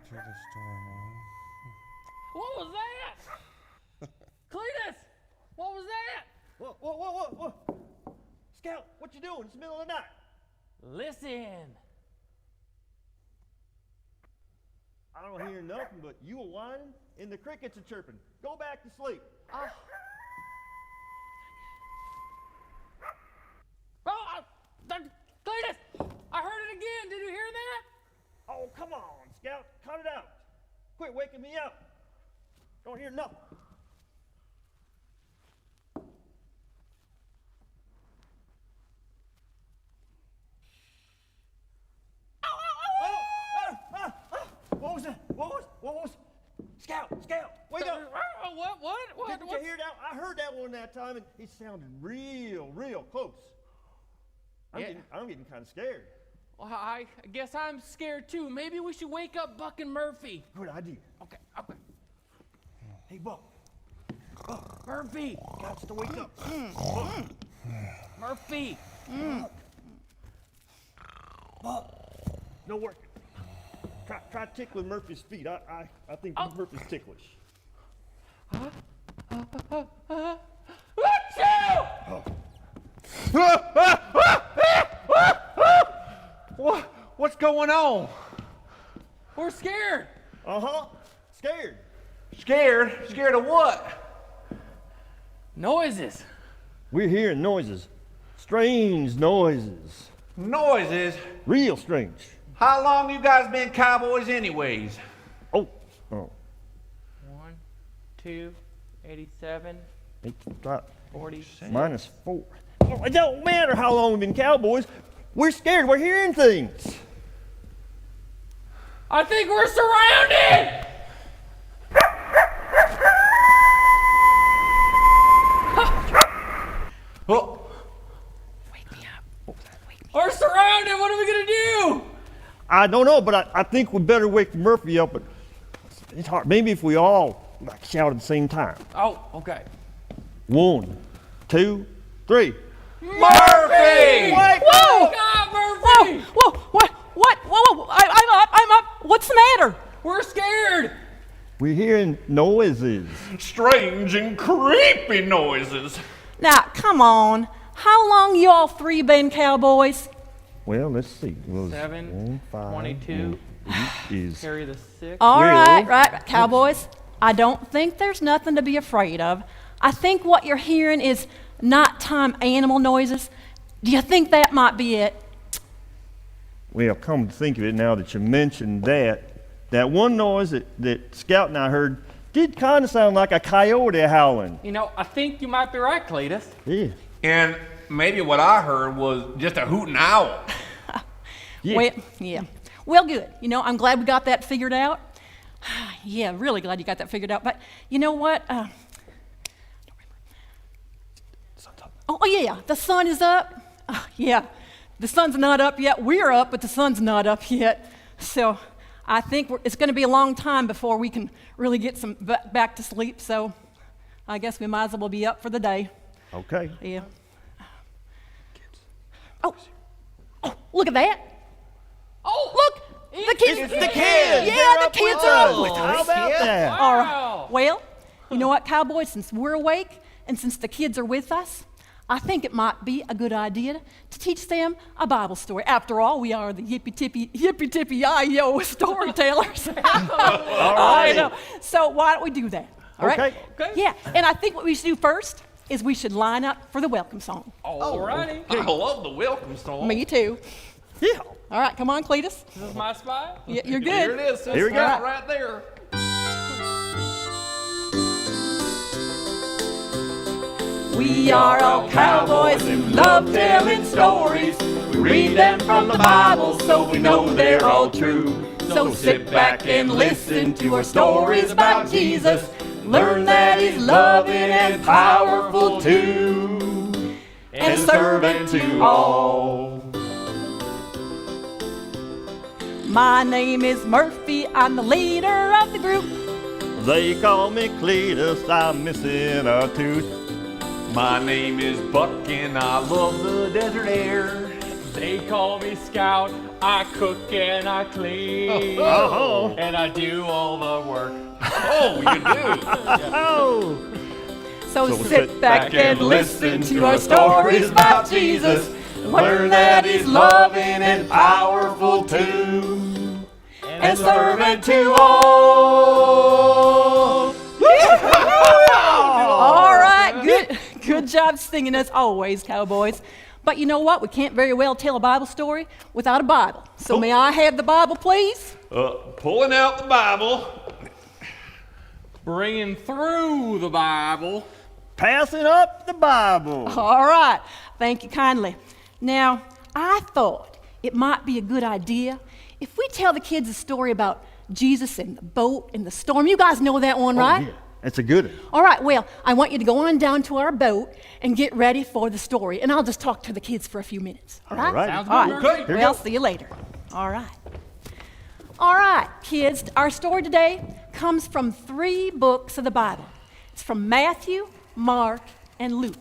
To the store, Mom. What was that? Cletus! What was that? Whoa. Scout, what you doing? It's the middle of the night. Listen. I don't hear nothing but you a whining and the crickets are chirping. Go back to sleep. Cletus! I heard it again. Did you hear that? Oh, come on, Scout. Cut it out. Quit waking me up. Don't hear nothing. What was that? What was? Scout, wake up. What? Did you hear that? I heard that one that time, and it sounded real close. I'm getting kind of scared. Well, I guess I'm scared too. Maybe we should wake up Buck and Murphy. Good idea. Okay. Hey, Buck. Murphy! Got to wake up. Murphy! Buck. No work. Try tickling Murphy's feet. I think Murphy's ticklish. What's going on? We're scared. Scared. Scared? Scared of what? Noises. We're hearing noises. Strange noises. Noises? Real strange. How long you guys been cowboys anyways? Oh. 1, 2, 87, It's about 46. -4. Oh, it don't matter how long we've been cowboys. We're scared. We're hearing things. I think we're surrounded! Oh, Wake me up. We're surrounded. What are we going to do? I don't know, but I think we better wake Murphy up. But it's hard. Maybe if we all shout at the same time. Oh, okay. 1, 2, 3. Murphy! Wake Whoa! God, Murphy! Whoa, I'm up. What's the matter? We're scared. We're hearing noises. strange and creepy noises. Now, come on. How long you all three been cowboys? Well, let's see. It was 7, 5, 22. 8 is Carry the 6. All Well- right, cowboys. I don't think there's nothing to be afraid of. I think what you're hearing is nighttime animal noises. Do you think that might be it? Well, come to think of it, now that you mentioned that one noise that Scout and I heard did kind of sound like a coyote howling. You know, I think you might be right, Cletus. Yeah. And maybe what I heard was just a hooting owl. Yeah. Well, yeah. Well, good. You know, I'm glad we got that figured out. Yeah, really glad you got that figured out. But you know what? Oh, yeah, the sun is up. Yeah, the sun's not up yet. We're up, but the sun's not up yet. So I think it's going to be a long time before we can really get some back to sleep. So I guess we might as well be up for the day. Okay. Yeah. Oh, look at that. Oh, Look, the kids. It's the kids. Yeah, They're the up kids with are us. up with How us. about that? All wow. right. Well, you know what, cowboys? Since we're awake and since the kids are with us, I think it might be a good idea to teach them a Bible story. After all, we are the yippee-tippy-yi-yo storytellers. I know. So why don't we do that? All right? Okay. Yeah, and I think what we should do first is we should line up for the welcome song. Alrighty. I love the welcome song. Me too. Yeah. All right, come on, Cletus. This is my spot. You're Here it good. is. Here we go. Right there. We are all cowboys who love telling stories. We read them from the Bible so we know they're all true. So sit back and listen to our stories about Jesus. Learn that he's loving and powerful too, and servant to all. My name is Murphy, I'm the leader of the group. They call me Cletus, I'm missing a tooth. My name is Buck and I love the desert air. They call me Scout. I cook and I clean. Oh. And I do all the work. Oh, you do. Oh. So sit back and listen to our stories about Jesus. Learn that he's loving and powerful too. And servant to all. All right, good job singing as always, cowboys. But you know what? We can't very well tell a Bible story without a Bible. So may I have the Bible, please? Pulling out the Bible. Bringing through the Bible. Passing up the Bible. All right, thank you kindly. Now, I thought it might be a good idea if we tell the kids a story about Jesus and the boat and the storm. You guys know that one, right? Yeah, that's a good one. All right, well, I want you to go on down to our boat and get ready for the story, and I'll just talk to the kids for a few minutes. All right? All right. Sounds All good, right. Murphy. Here you Well, go. see you later. All right. All right, kids, our story today comes from 3 books of the Bible. It's from Matthew, Mark, and Luke.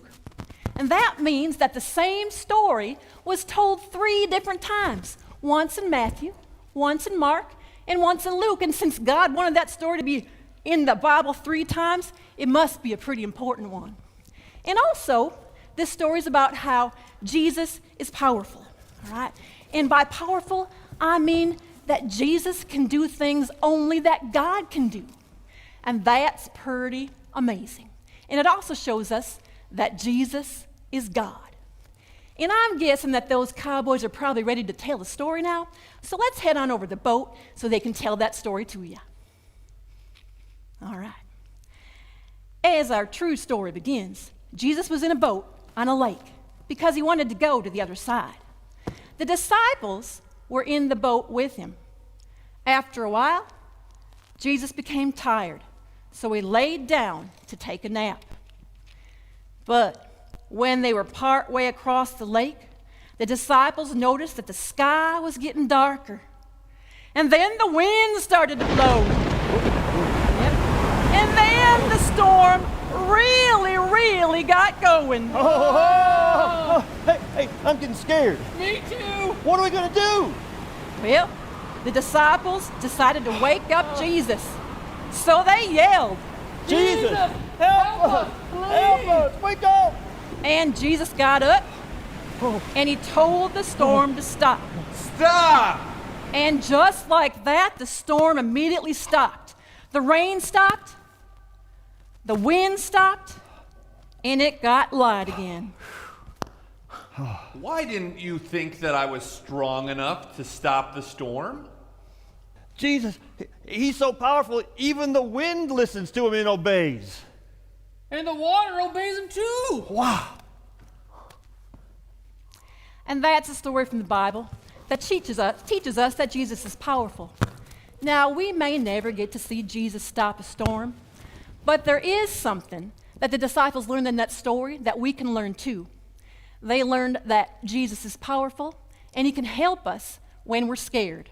And that means that the same story was told 3 different times. Once in Matthew, once in Mark, and once in Luke. And since God wanted that story to be in the Bible 3 times, it must be a pretty important one. And also, this story is about how Jesus is powerful, all right? And by powerful, I mean that Jesus can do things only that God can do. And that's pretty amazing. And it also shows us that Jesus is God. And I'm guessing that those cowboys are probably ready to tell the story now. So let's head on over to the boat so they can tell that story to you. All right. As our true story begins, Jesus was in a boat on a lake because he wanted to go to the other side. The disciples were in the boat with him. After a while, Jesus became tired, so he laid down to take a nap. But when they were part way across the lake, the disciples noticed that the sky was getting darker. And then the wind started to blow. Yep. And then the storm really got going. Oh, hey, I'm getting scared. Me too. What are we going to do? Well, the disciples decided to wake up Jesus. So they yelled, Jesus, help us, help us, wake up. and Jesus got up and he told the storm to stop. Stop! And just like that, the storm immediately stopped. The rain stopped, the wind stopped, and it got light again. Why didn't you think that I was strong enough to stop the storm? Jesus, he's so powerful, even the wind listens to him and obeys. And the water obeys him too. Wow. And that's a story from the Bible that teaches us that Jesus is powerful. Now, we may never get to see Jesus stop a storm, but there is something that the disciples learned in that story that we can learn too. They learned that Jesus is powerful and he can help us when we're scared.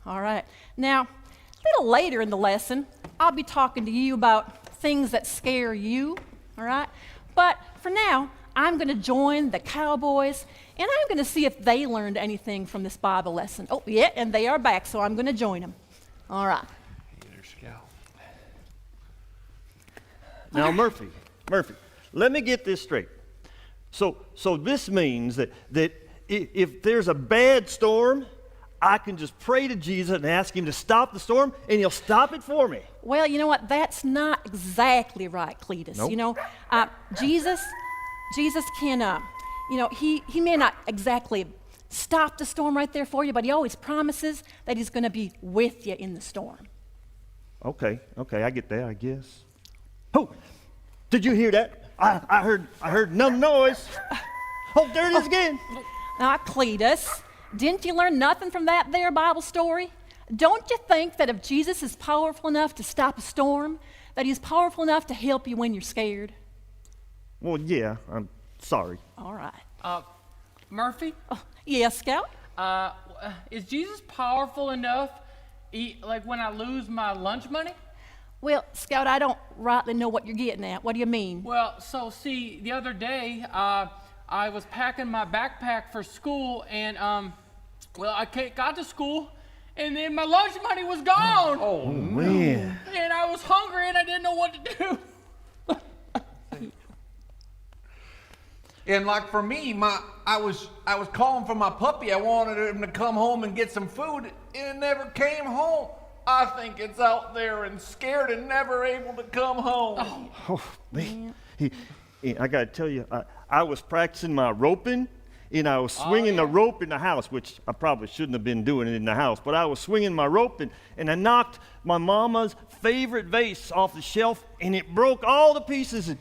All right. Now, a little later in the lesson, I'll be talking to you about things that scare you. All right. But for now, I'm going to join the cowboys and I'm going to see if they learned anything from this Bible lesson. Oh, yeah, and they are back, so I'm going to join them. All right. Now, Murphy, let me get this straight. So this means that if there's a bad storm, I can just pray to Jesus and ask him to stop the storm, and he'll stop it for me. Well, you know what? That's not exactly right, Cletus. Nope. You know, Jesus can, he may not exactly stop the storm right there for you, but he always promises that he's going to be with you in the storm. Okay, I get that, I guess. Oh, did you hear that? I heard no noise. Oh, there it is again. Now, Cletus, didn't you learn nothing from that there Bible story? Don't you think that if Jesus is powerful enough to stop a storm, that he's powerful enough to help you when you're scared? Well, yeah, I'm sorry. All right. Murphy, Yes, Scout? is Jesus powerful enough, like when I lose my lunch money? Well, Scout, I don't rightly know what you're getting at. What do you mean? Well, so see, the other day, I was packing my backpack for school, and got to school, and then my lunch money was gone. Oh, Man. And I was hungry, and I didn't know what to do. and like for me, I was calling for my puppy. I wanted him to come home and get some food. It never came home. I think it's out there and scared and never able to come home. Oh, man. I got to tell you, I was practicing my roping, and I was swinging the rope in the house, which I probably shouldn't have been doing it in the house, but I was swinging my rope, and I knocked my mama's favorite vase off the shelf, and it broke all to pieces.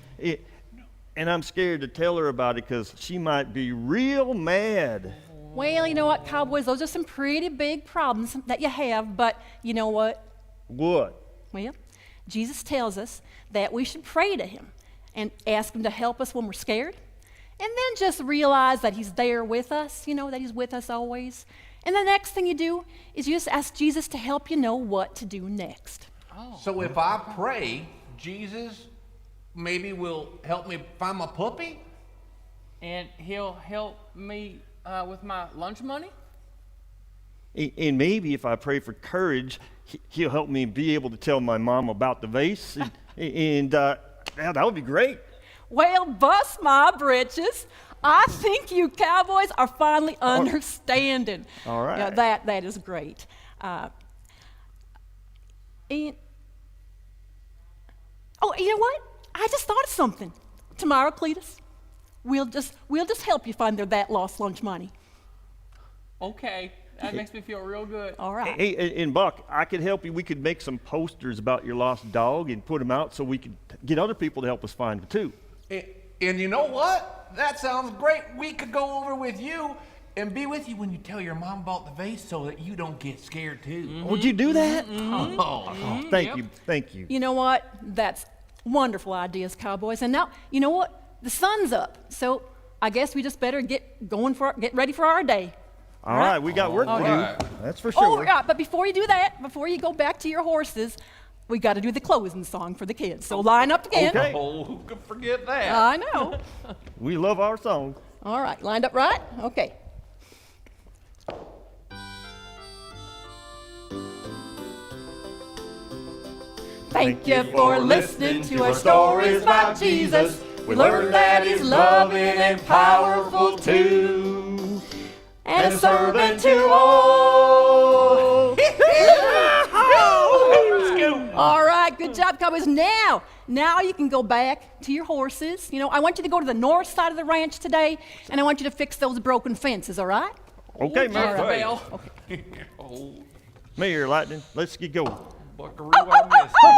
And I'm scared to tell her about it because she might be real mad. Well, you know what, Cowboys, those are some pretty big problems that you have, but you know what? What? Well, Jesus tells us that we should pray to him and ask him to help us when we're scared, and then just realize that he's there with us, you know, that he's with us always. And the next thing you do is you just ask Jesus to help you know what to do next. So if I pray, Jesus maybe will help me find my puppy? And he'll help me with my lunch money? And maybe if I pray for courage, he'll help me be able to tell my mom about the vase, and that would be great. Well, bust my britches. I think you Cowboys are finally understanding. All right. Yeah, that is great. And, you know what? I just thought of something. Tomorrow, Cletus, we'll just help you find that lost lunch money. Okay, that makes me feel real good. All right. Hey, and Buck, I could help you. We could make some posters about your lost dog and put them out so we could get other people to help us find it too. And you know what? That sounds great. We could go over with you and be with you when you tell your mom about the vase so that you don't get scared too. Would you do that? Oh, Thank you. You know what? That's wonderful ideas, Cowboys. And now, you know what? The sun's up, so I guess we just better get ready for our day. All right, we got work to right. do. That's for Oh, sure. yeah, but before you do that, before you go back to your horses, we got to do the closing song for the kids. So line up again. Okay. oh, who could forget that? I know. We love our song. All right, lined up right? Okay. Thank you for listening to our stories about Jesus. We learned that he's loving and powerful too, and a servant to all. All right, good job, Cowboys. Now you can go back to your horses. You know, I want you to go to the north side of the ranch today, and I want you to fix those broken fences, all right? Okay, Murphy. Jezebel. Oh, Mayor Lightning, let's get going. Buckaroo, I missed you.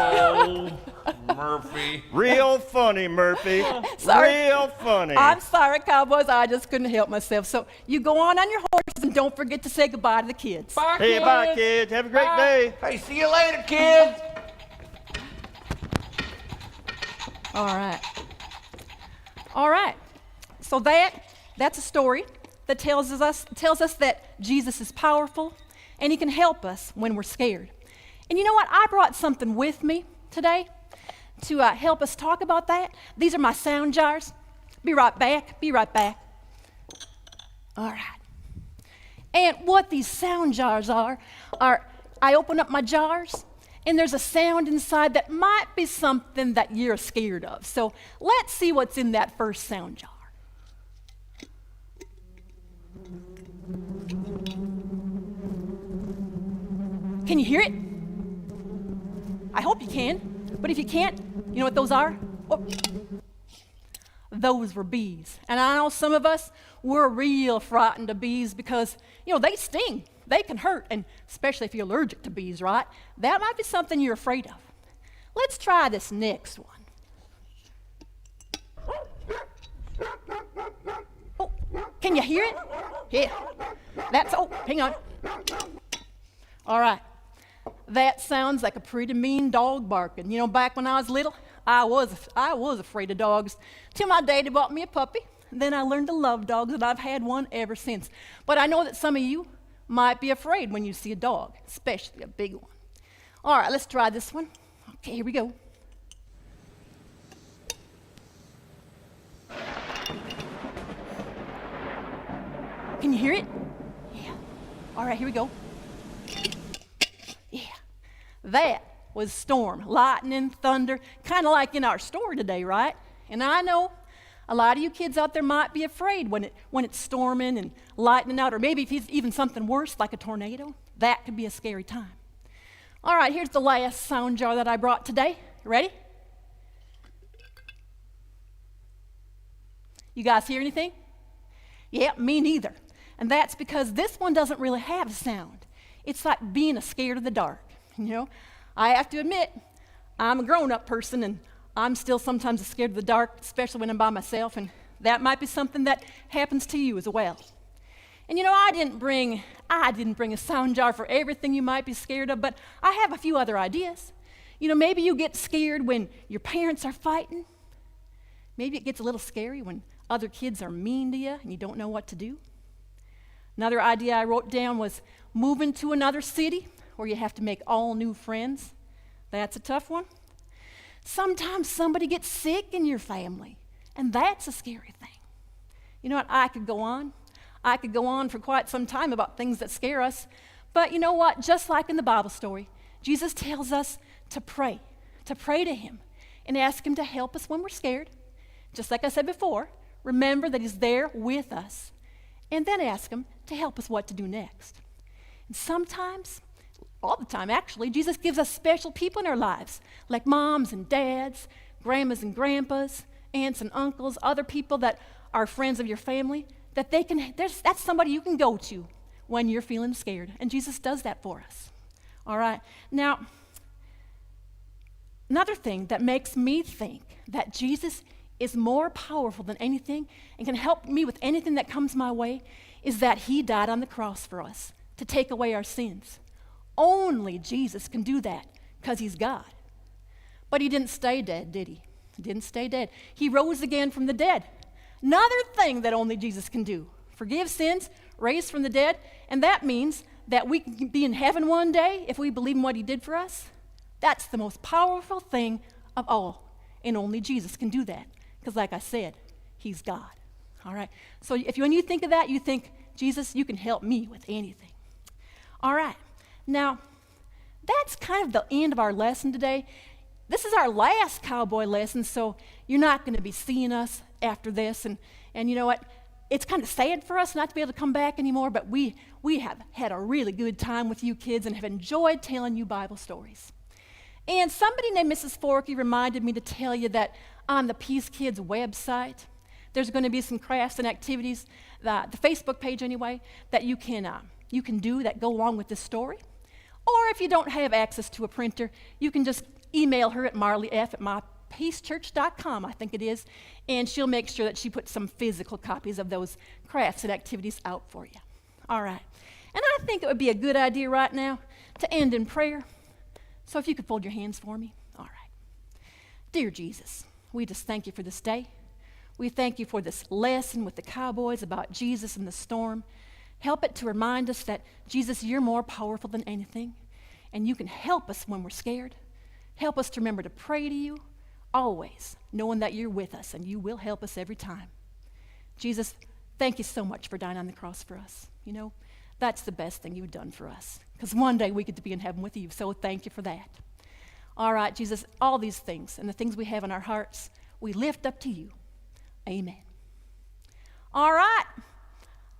Oh, Murphy. Real funny, Murphy. Sorry. Real funny. I'm sorry, Cowboys. I just couldn't help myself. So you go on your horses, and don't forget to say goodbye to the kids. Bye, Hey, kids. bye, kids. Have a great Bye. day. Hey, see you later, kids. All right. All right. So that's a story that tells us that Jesus is powerful and he can help us when we're scared. And you know what? I brought something with me today to help us talk about that. These are my sound jars. Be right back. Be right back. All right. And what these sound jars are I open up my jars and there's a sound inside that might be something that you're scared of. So let's see what's in that first sound jar. Can you hear it? I hope you can. But if you can't, you know what those are? Oh. Those were bees. And I know some of us, we're real frightened of bees because, you know, they sting. They can hurt, and especially if you're allergic to bees, right? That might be something you're afraid of. Let's try this next one. Oh, can you hear it? Yeah. Hang on. All right. That sounds like a pretty mean dog barking. You know, back when I was little, I was afraid of dogs till my daddy bought me a puppy. Then I learned to love dogs, and I've had one ever since. But I know that some of you might be afraid when you see a dog, especially a big one. All right, let's try this one. Okay, here we go. Can you hear it? Yeah. All right, here we go. Yeah. That was storm, lightning, thunder, kind of like in our story today, right? And I know a lot of you kids out there might be afraid when it's storming and lightning out, or maybe if it's even something worse like a tornado. That could be a scary time. All right, here's the last sound jar that I brought today. You ready? You guys hear anything? Yeah, me neither. And that's because this one doesn't really have a sound. It's like being scared of the dark. You know, I have to admit, I'm a grown-up person, and I'm still sometimes scared of the dark, especially when I'm by myself, and that might be something that happens to you as well. And you know, I didn't bring a sound jar for everything you might be scared of, but I have a few other ideas. You know, maybe you get scared when your parents are fighting. Maybe it gets a little scary when other kids are mean to you and you don't know what to do. Another idea I wrote down was moving to another city where you have to make all new friends. That's a tough one. Sometimes somebody gets sick in your family, and that's a scary thing. You know what? I could go on. I could go on for quite some time about things that scare us. But you know what? Just like in the Bible story, Jesus tells us to pray to him and ask him to help us when we're scared. Just like I said before, remember that he's there with us, and then ask him to help us what to do next. And sometimes, all the time actually, Jesus gives us special people in our lives, like moms and dads, grandmas and grandpas, aunts and uncles, other people that are friends of your family, that that's somebody you can go to when you're feeling scared. And Jesus does that for us. All right. Now, another thing that makes me think that Jesus is more powerful than anything and can help me with anything that comes my way is that he died on the cross for us to take away our sins. Only Jesus can do that because he's God. But he didn't stay dead, did he? He didn't stay dead. He rose again from the dead. Another thing that only Jesus can do: forgive sins, raise from the dead, and that means that we can be in heaven one day if we believe in what he did for us. That's the most powerful thing of all, and only Jesus can do that because, like I said, he's God. All right? So when you think of that, you think, Jesus, you can help me with anything. All right. Now, that's kind of the end of our lesson today. This is our last cowboy lesson, so you're not going to be seeing us after this. And you know what? It's kind of sad for us not to be able to come back anymore, but we have had a really good time with you kids and have enjoyed telling you Bible stories. And somebody named Mrs. Forkey reminded me to tell you that on the Peace Kids website, there's going to be some crafts and activities, the Facebook page anyway, that you can do that go along with this story. Or if you don't have access to a printer, you can just email her at marleyf@mypeacechurch.com, I think it is, and she'll make sure that she puts some physical copies of those crafts and activities out for you. All right. And I think it would be a good idea right now to end in prayer. So if you could fold your hands for me. All right. Dear Jesus, we just thank you for this day. We thank you for this lesson with the cowboys about Jesus and the storm. Help it to remind us that, Jesus, you're more powerful than anything, and you can help us when we're scared. Help us to remember to pray to you always, knowing that you're with us and you will help us every time. Jesus, thank you so much for dying on the cross for us. You know, that's the best thing you've done for us, because one day we get to be in heaven with you, so thank you for that. All right, Jesus, all these things and the things we have in our hearts, we lift up to you. Amen. All right.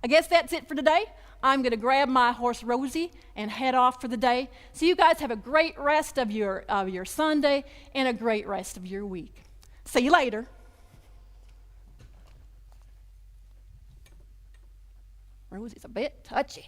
I guess that's it for today. I'm going to grab my horse Rosie and head off for the day. So you guys have a great rest of your Sunday and a great rest of your week. See you later. Rosie's a bit touchy.